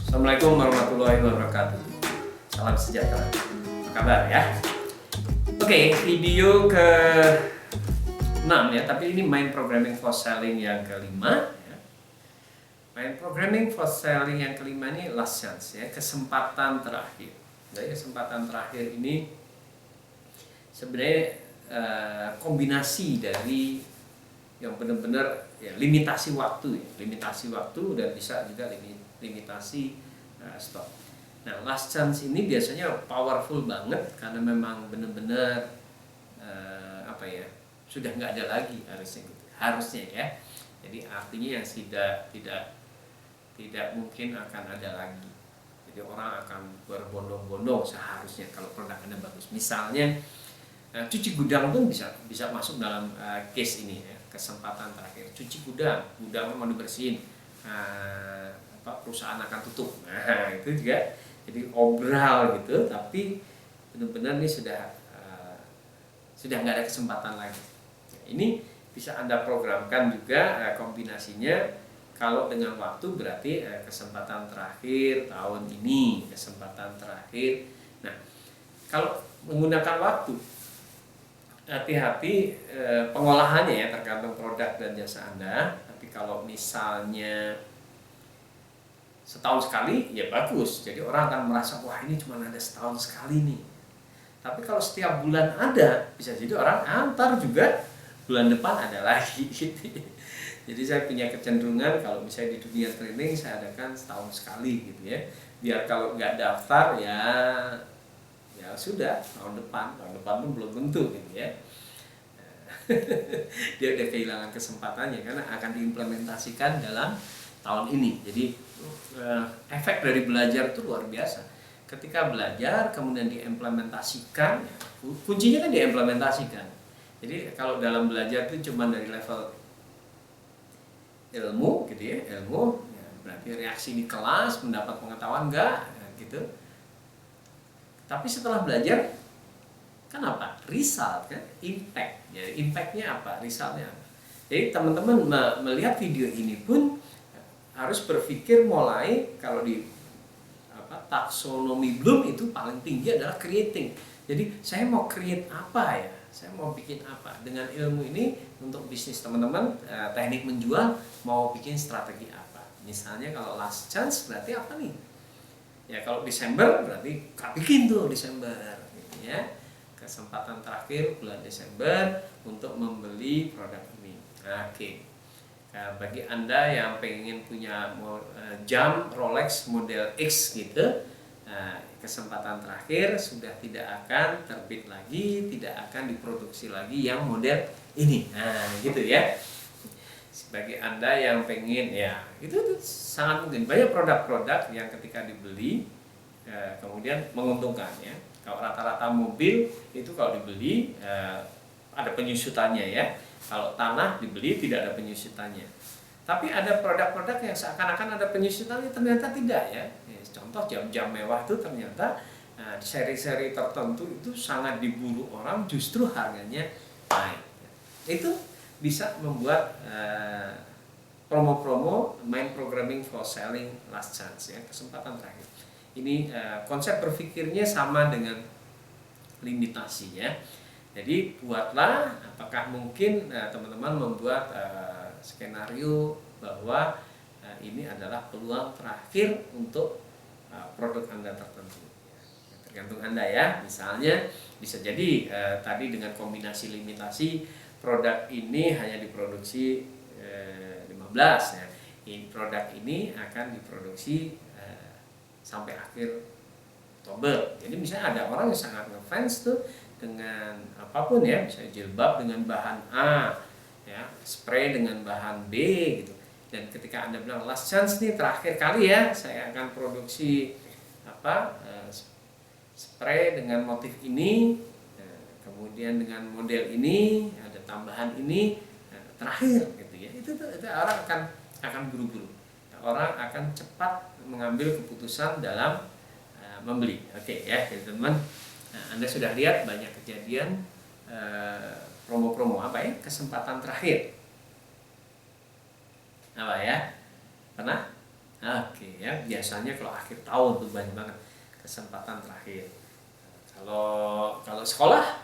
Assalamualaikum warahmatullahi wabarakatuh. Salam sejahtera. Apa kabar ya? Oke, video ke 6 ya, tapi ini Mind Programming for Selling yang kelima ya. Mind Programming for Selling yang kelima ini last chance ya, kesempatan terakhir. Jadi kesempatan terakhir ini sebenarnya kombinasi dari yang benar-benar ya, limitasi waktu dan bisa juga limitasi stok. Nah, last chance ini biasanya powerful banget karena memang benar-benar sudah nggak ada lagi harusnya ya. Jadi artinya yang tidak mungkin akan ada lagi. Jadi orang akan berbondong-bondong seharusnya kalau produk Anda bagus. Misalnya cuci gudang pun bisa masuk dalam case ini ya, kesempatan terakhir. Cuci gudang mau dibersihin, perusahaan akan tutup. Nah, itu juga jadi obral gitu, tapi benar-benar ini sudah nggak ada kesempatan lagi. Ini bisa Anda programkan juga kombinasinya. Kalau dengan waktu berarti kesempatan terakhir tahun ini, kesempatan terakhir. Nah, kalau menggunakan waktu, hati-hati pengolahannya ya, tergantung produk dan jasa Anda. Tapi kalau misalnya setahun sekali ya bagus, jadi orang akan merasa wah ini cuma ada setahun sekali nih. Tapi kalau setiap bulan ada, bisa jadi orang antar juga bulan depan ada lagi gitu. Jadi saya punya kecenderungan kalau misalnya di dunia training saya adakan setahun sekali gitu ya, biar kalau nggak daftar ya sudah tahun depan pun belum tentu gitu ya. Dia udah kehilangan kesempatannya karena akan diimplementasikan dalam tahun ini. Jadi efek dari belajar itu luar biasa. Ketika belajar kemudian diimplementasikan, kuncinya kan diimplementasikan. Jadi kalau dalam belajar itu cuma dari level ilmu gitu ya, berarti reaksi di kelas, mendapat pengetahuan enggak gitu. Tapi setelah belajar kan apa? Result kan, impact. Ya, impactnya apa? Resultnya apa? Jadi teman-teman melihat video ini pun harus berpikir mulai kalau di taksonomi Bloom itu paling tinggi adalah creating. Jadi saya mau create apa ya? Saya mau bikin apa? Dengan ilmu ini untuk bisnis teman-teman, teknik menjual mau bikin strategi apa? Misalnya kalau last chance berarti apa nih? Ya kalau Desember berarti bikin tuh Desember gitu ya. Kesempatan terakhir bulan Desember untuk membeli produk ini. Oke. Nah, bagi Anda yang pengen punya jam Rolex model X gitu, kesempatan terakhir sudah tidak akan terbit lagi, tidak akan diproduksi lagi yang model ini. Nah, gitu ya. Bagi Anda yang pengen ya, itu sangat mungkin banyak produk-produk yang ketika dibeli kemudian menguntungkan ya. Kalau rata-rata mobil itu kalau dibeli ada penyusutannya ya. Kalau tanah dibeli tidak ada penyusutannya. Tapi ada produk-produk yang seakan-akan ada penyusutannya, ternyata tidak ya. Contoh jam-jam mewah itu ternyata seri-seri tertentu itu sangat diburu orang, justru harganya naik. Itu bisa membuat promo-promo Mind Programming for Selling last chance ya, kesempatan terakhir. Ini konsep berpikirnya sama dengan limitasi ya. Jadi buatlah, apakah mungkin teman-teman membuat skenario bahwa ini adalah peluang terakhir untuk produk Anda tertentu. Tergantung Anda ya. Misalnya bisa jadi tadi dengan kombinasi limitasi produk ini hanya diproduksi 15 ya. Produk ini akan diproduksi sampai akhir Oktober. Jadi misalnya ada orang yang sangat ngefans tuh dengan apapun ya, misalnya jilbab dengan bahan A ya, spray dengan bahan B gitu. Dan ketika Anda bilang last chance nih, terakhir kali ya saya akan produksi spray dengan motif ini, kemudian dengan model ini, ada tambahan ini, terakhir gitu ya. Itu orang akan buru-buru. Orang akan cepat mengambil keputusan dalam membeli. Oke ya, teman-teman. Nah, Anda sudah lihat banyak kejadian promo-promo apa ya? Kesempatan terakhir. Apa ya? Pernah Oke ya, biasanya kalau akhir tahun tuh banyak banget kesempatan terakhir. Kalau sekolah,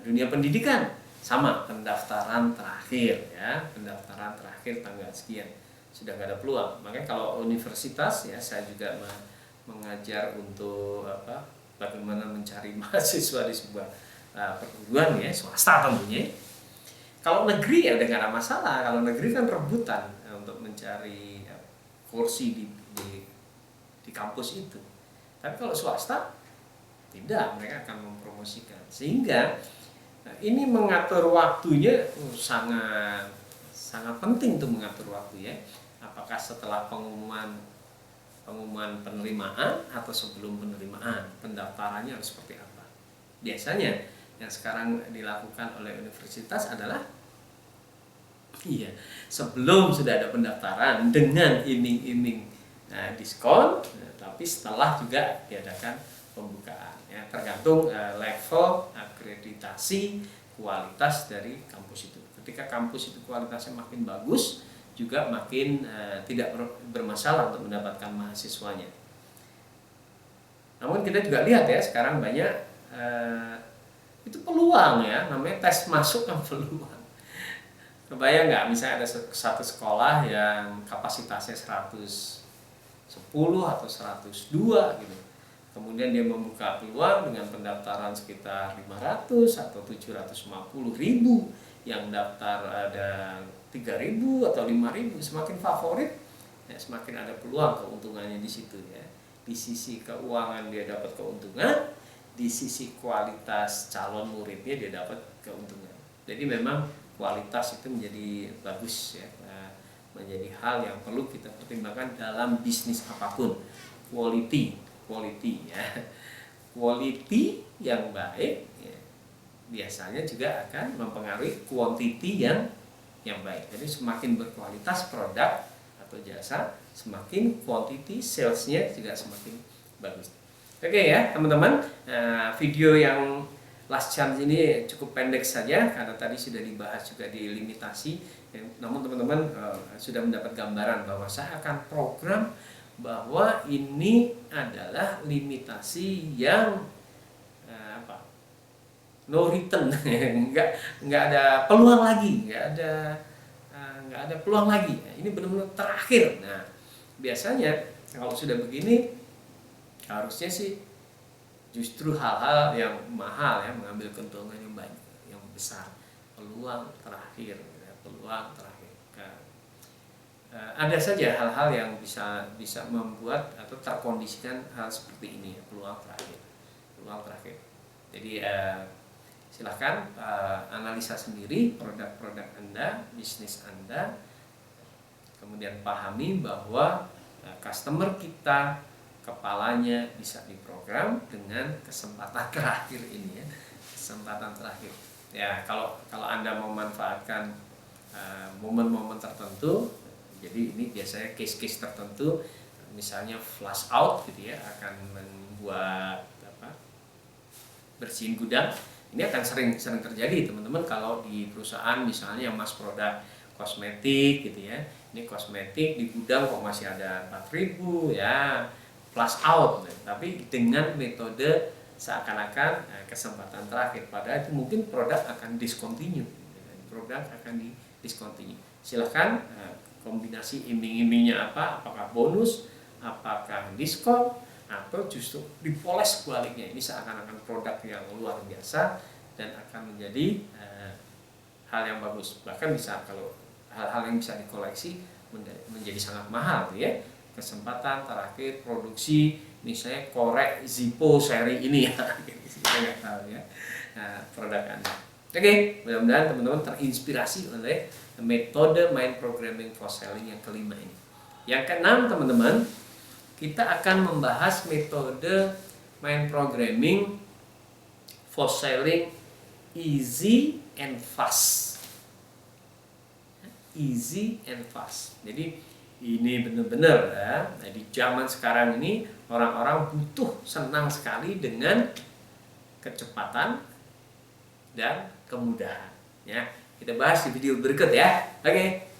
dunia pendidikan sama pendaftaran terakhir ya, pendaftaran terakhir tanggal sekian sudah gak ada peluang. Makanya kalau universitas ya, saya juga mengajar untuk bagaimana mencari mahasiswa di sebuah perguruan ya, swasta tentunya. Kalau negeri ya udah gak ada masalah. Kalau negeri kan rebutan untuk mencari kursi di kampus itu. Tapi kalau swasta tidak, mereka akan mempromosikan. Sehingga ini mengatur waktunya sangat sangat penting untuk mengatur waktu ya. Apakah setelah pengumuman penerimaan atau sebelum penerimaan, pendaftarannya harus seperti apa. Biasanya yang sekarang dilakukan oleh universitas adalah sebelum sudah ada pendaftaran dengan iming-iming diskon, tapi setelah juga diadakan pembukaan ya, tergantung level akreditasi kualitas dari kampus itu. Ketika kampus itu kualitasnya makin bagus, juga makin tidak bermasalah untuk mendapatkan mahasiswanya. Namun kita juga lihat ya, sekarang banyak itu peluang ya, namanya tes masuk kan peluang. Kebayang nggak, misalnya ada satu sekolah yang kapasitasnya 110 atau 102 gitu. Kemudian dia membuka peluang dengan pendaftaran sekitar 500 atau 750 ribu, yang daftar ada 3.000 atau 5.000. Semakin favorit ya, semakin ada peluang keuntungannya di situ ya. Di sisi keuangan dia dapat keuntungan, di sisi kualitas calon muridnya dia dapat keuntungan. Jadi memang kualitas itu menjadi bagus ya, menjadi hal yang perlu kita pertimbangkan dalam bisnis apapun. Quality ya, quality yang baik ya, biasanya juga akan mempengaruhi quantity yang baik. Jadi semakin berkualitas produk atau jasa, semakin quantity salesnya juga semakin bagus. Oke ya teman-teman, video yang last chance ini cukup pendek saja karena tadi sudah dibahas juga di limitasi. Namun teman-teman sudah mendapat gambaran bahwa saya akan program bahwa ini adalah limitasi yang no return, nggak ada peluang lagi, nggak ada peluang lagi. Ini benar-benar terakhir. Nah biasanya kalau sudah begini harusnya sih justru hal-hal yang mahal ya, mengambil keuntungan yang banyak, yang besar. Peluang terakhir ya, peluang terakhir. Ada saja hal-hal yang bisa membuat atau terkondisikan hal seperti ini ya, peluang terakhir. Jadi silahkan analisa sendiri produk-produk Anda, bisnis Anda, kemudian pahami bahwa customer kita, kepalanya bisa diprogram dengan kesempatan terakhir ini ya, kesempatan terakhir ya. Kalau Anda memanfaatkan momen-momen tertentu, jadi ini biasanya case-case tertentu, misalnya flush out gitu ya, akan membuat bersihin gudang. Ini akan sering terjadi teman-teman kalau di perusahaan misalnya yang mass produk kosmetik gitu ya. Ini kosmetik di gudang kok masih ada 4.000 ya, flush out. Tapi dengan metode seakan-akan kesempatan terakhir, padahal itu mungkin produk akan discontinue. Silahkan kombinasi iming-imingnya apakah bonus, apakah diskon, atau justru dipoles sebaliknya. Ini seakan-akan produk yang luar biasa dan akan menjadi hal yang bagus. Bahkan bisa, kalau hal-hal yang bisa dikoleksi menjadi sangat mahal ya. Kesempatan terakhir produksi misalnya korek Zippo seri ini ya, kita nggak tahu ya produk Anda. Oke, mudah-mudahan teman-teman terinspirasi oleh metode mind programming for selling yang kelima ini. Yang keenam teman-teman, kita akan membahas metode mind programming for selling easy and fast. Easy and fast. Jadi ini benar-benar ya, di zaman sekarang ini orang-orang butuh senang sekali dengan kecepatan dan kemudahan ya. Kita bahas di video berikut ya. Oke.